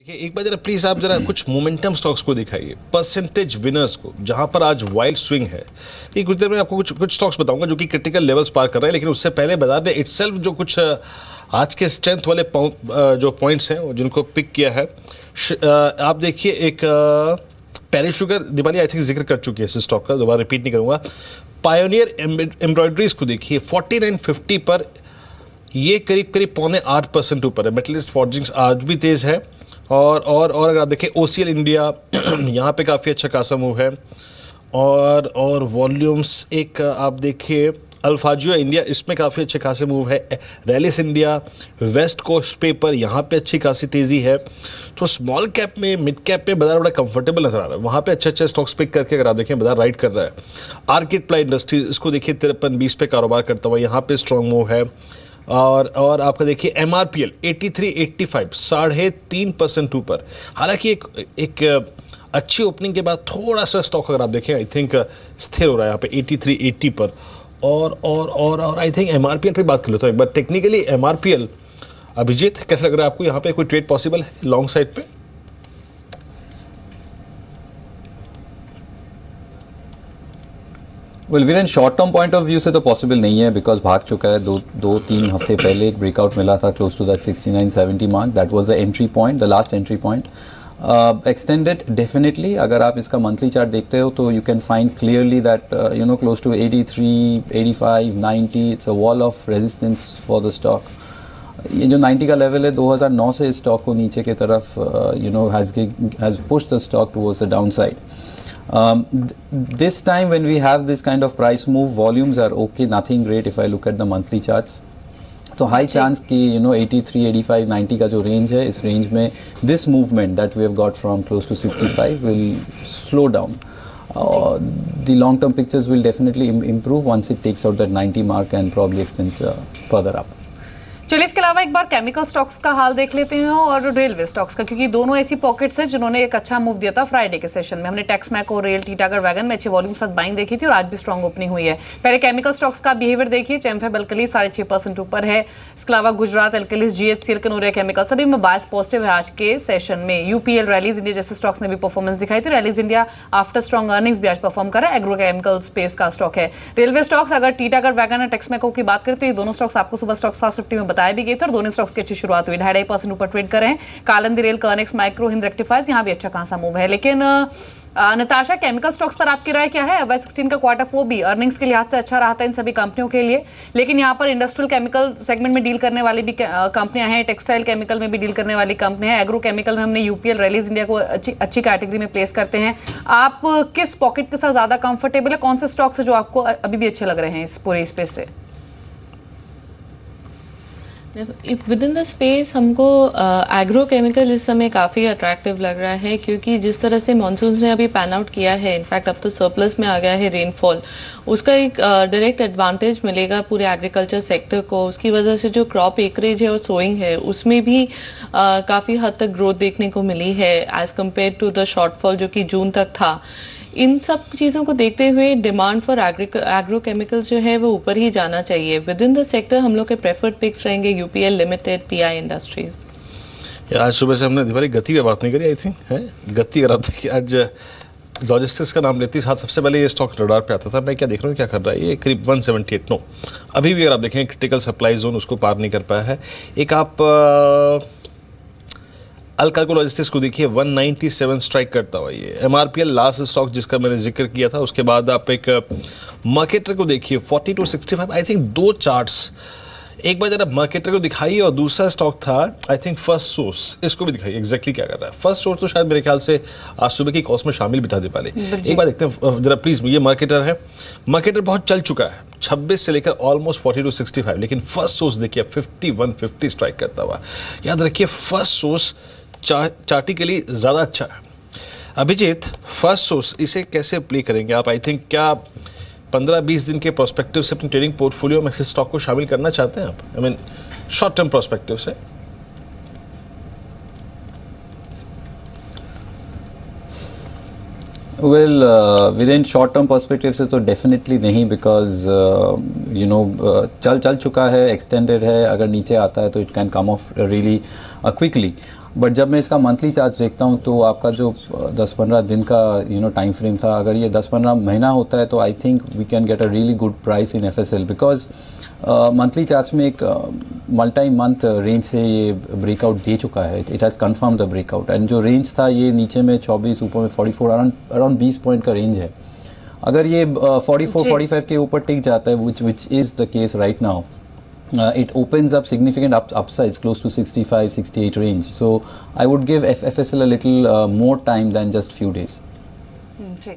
एक बार जरा प्लीज आप जरा कुछ मोमेंटम स्टॉक्स को दिखाइए, परसेंटेज विनर्स को, जहां पर आज वाइल्ड स्विंग है। तो कुछ देर में आपको कुछ स्टॉक्स बताऊंगा जो कि क्रिटिकल लेवल्स पार कर रहे हैं, लेकिन उससे पहले बाजार ने इटसेल्फ जो कुछ आज के स्ट्रेंथ वाले जो पॉइंट्स हैं जिनको पिक किया है। आप देखिए, एक Paris sugar Diwali I think जिक्र कर चुकी है इस स्टॉक का, दोबारा रिपीट नहीं करूंगा। पायोनियर एम्ब्रॉयडरीज को देखिए 4950 पर, ये करीब करीब 8.25% ऊपर है। मेटलिस्ट फॉर्जिंग्स आज भी तेज़ है। और अगर आप देखें OCL इंडिया यहाँ पे काफ़ी अच्छा खासा मूव है। और वॉल्यूम्स एक आप देखिए अल्फाजियो इंडिया, इसमें काफ़ी अच्छे खासे मूव है। Rallis India, west coast paper, यहाँ पे अच्छी खासी तेज़ी है। तो स्मॉल कैप में, मिड कैप में बाजार बड़ा कंफर्टेबल नजर आ रहा है। वहाँ पे अच्छे स्टॉक्स पिक करके अगर आप देखें बाजार राइड कर रहा है। आर्किड प्लाई इंडस्ट्रीज, इसको देखिए 53-20 पे कारोबार करता हुआ, यहाँ पे स्ट्रॉन्ग मूव है। और आपका देखिए MRPL 8385, 3.5% ऊपर। हालांकि एक अच्छी ओपनिंग के बाद थोड़ा सा स्टॉक अगर आप देखें आई थिंक स्थिर हो रहा है यहाँ पे 8380 पर। और आई थिंक MRPL पे बात कर लेता हूँ एक बार। टेक्निकली MRPL, अभिजीत कैसा लग रहा है आपको? यहाँ पे कोई ट्रेड पॉसिबल है लॉन्ग साइड पे? Well Viren, short term point of view से तो पॉसिबल नहीं है, बिकॉज भाग चुका है। दो तीन हफ्ते पहले एक ब्रेकआउट मिला था close to that 69-70 mark. That was the entry point, the last entry point. Extended definitely, अगर आप इसका मंथली चार्ट देखते हो तो you can find clearly that close to 83, 85, 90 it's a wall of resistance for the stock. ये जो 90 का level है 2009 से इस स्टॉक को नीचे की तरफ has pushed the stock towards the down side. This time when we have this kind of price move, volumes are okay, nothing great if I look at the monthly charts. तो high chance कि 83, 85, 90 का जो range है, इस range में this movement that we have got from close to 65 will slow down. The long term pictures will definitely improve once it takes out that 90 mark and probably extends further up. चलिए, इसके अलावा एक बार chemical stocks का हाल देख लेते हैं और railway stocks का, क्योंकि दोनों ऐसी पॉकेट्स हैं जिन्होंने एक अच्छा मूव दिया था फ्राइडे के सेशन में। हमने टेक्समैक और रेल टीटागढ़ वैगन में अच्छे वॉल्यूम साथ बाइंग देखी थी और आज भी स्ट्रॉन्ग ओपनिंग हुई है। पहले केमिकल स्टॉक्स का बिहेवियर देखिए। चैम्फेब अल्कली 6.5% ऊपर है। इसके अलावा Gujarat alkalis, GHCL, Kanoria chemical, सभी में बायस पॉजिटिव है आज के सेशन में। UPL, रैलीज इंडिया जैसे स्टॉक्स ने भी परफॉर्मेंस दिखाई थी। Rallies India after strong earnings भी आज परफॉर्म कर रहा है। एग्रो केमिकल स्पेस का स्टॉक है। रेलवे स्टॉक्स, अगर टीटागढ़ वैगन और टेक्समैको की बात करते हैं, ये दोनों स्टॉक्स आपको सुबह स्टॉक्स 50 में बताए भी गए थे और दोनों स्टॉक्स की अच्छी शुरुआत हुई। 2.5% ऊपर ट्रेड कर रहे हैं। Kalindee rail, Kernex, micro, Hind rectifiers, यहाँ भी अच्छा खासा मूव है। लेकिन नताशा, केमिकल स्टॉक्स पर आपकी राय क्या है? FY16 का क्वार्टर 4 भी अर्निंग्स के लिहाज से अच्छा रहा था इन सभी कंपनियों के लिए, लेकिन यहाँ पर इंडस्ट्रियल केमिकल सेगमेंट में डील करने वाली भी कंपनियां हैं, टेक्सटाइल केमिकल में भी डील करने वाली कंपनियां हैं। एग्रो केमिकल में हमने UPL, रैलीज इंडिया को अच्छी कैटेगरी में प्लेस करते हैं। आप किस पॉकेट के साथ ज्यादा कंफर्टेबल है? कौन से स्टॉक्स है जो आपको अभी भी अच्छे लग रहे हैं इस पूरे स्पेस से? विद इन द स्पेस हमको एग्रो केमिकल इस समय काफ़ी अट्रैक्टिव लग रहा है, क्योंकि जिस तरह से मानसून ने अभी पैन आउट किया है, इनफैक्ट अब तो सरप्लस में आ गया है रेनफॉल, उसका एक डायरेक्ट एडवांटेज मिलेगा पूरे एग्रीकल्चर सेक्टर को। उसकी वजह से जो क्रॉप एकरेज है और सोइंग है उसमें भी काफ़ी हद तक ग्रोथ देखने को मिली है as compare to the shortfall जो कि जून तक था। इन सब चीज़ों को देखते हुए डिमांड फॉर एग्रो केमिकल्स जो है वो ऊपर ही जाना चाहिए। विद इन द सेक्टर हम लोग के प्रेफर्ड पिक्स रहेंगे UPL लिमिटेड, PI इंडस्ट्रीज। आज सुबह से हमने दिवाली गति पे बात नहीं करी आई थिंक है। गति अगर आप देखिए, आज लॉजिस्टिक्स का नाम लेती साथ सबसे पहले ये स्टॉक रडार पे आता था। मैं क्या देख रहा हूँ, क्या कर रहा है ये, करीब 178 नो अभी भी अगर आप देखें क्रिटिकल सप्लाई जोन उसको पार नहीं कर पाया है। एक आप अल्काको लॉजिस्टिक्स को देखिए 197 स्ट्राइक करता हुआ ये MRPL लास्ट स्टॉक जिसका मैंने जिक्र किया था। उसके बाद आप एक मार्केटर को देखिए 4265। आई थिंक दो चार्ट्स, एक बार जरा मार्केटर को दिखाइए और दूसरा स्टॉक था आई थिंक फर्स्ट सोर्स, इसको भी दिखाइए एग्जैक्टली क्या कर रहा है। फर्स्ट सोर्स तो शायद मेरे ख्याल से आज सुबह की कॉस्ट में शामिल भी था दीपाली। एक बार देखते हैं जरा प्लीज। ये मार्केटर है, मार्केटर बहुत चल चुका है 26 से लेकर ऑलमोस्ट 4265, लेकिन फर्स्ट सोर्स देखिए 5150 स्ट्राइक करता हुआ। याद रखिए फर्स्ट सोर्स चार्टी के लिए ज़्यादा अच्छा है। अभिजीत, फर्स्ट सोर्स इसे कैसे प्ले करेंगे आप? आई थिंक क्या 15-20 दिन के प्रोस्पेक्टिव से अपनी ट्रेडिंग पोर्टफोलियो में इस स्टॉक को शामिल करना चाहते हैं आप? I mean short term prospective से। Well Viren, short term perspective से तो डेफिनेटली नहीं, बिकॉज चल चुका है, एक्सटेंडेड है। अगर नीचे आता है तो it can come of really quickly. But जब मैं इसका मंथली चार्ज देखता हूँ तो आपका जो 10-15 दिन का टाइम फ्रेम था, अगर ये 10-15 महीना होता है तो I think we can get a really good price in FSL, because monthly charge में एक मल्टी मंथ रेंज से ये ब्रेकआउट दे चुका है. It has confirm the breakout, and जो रेंज था ये नीचे में 24, ऊपर में 44, अराउंड 20 पॉइंट का रेंज है. अगर ये 44-45 के ऊपर टिक जाता है, which is the case right now, it opens up significant upsides close to 65-68 range. So I would give FSL a little more time than just few days. Ji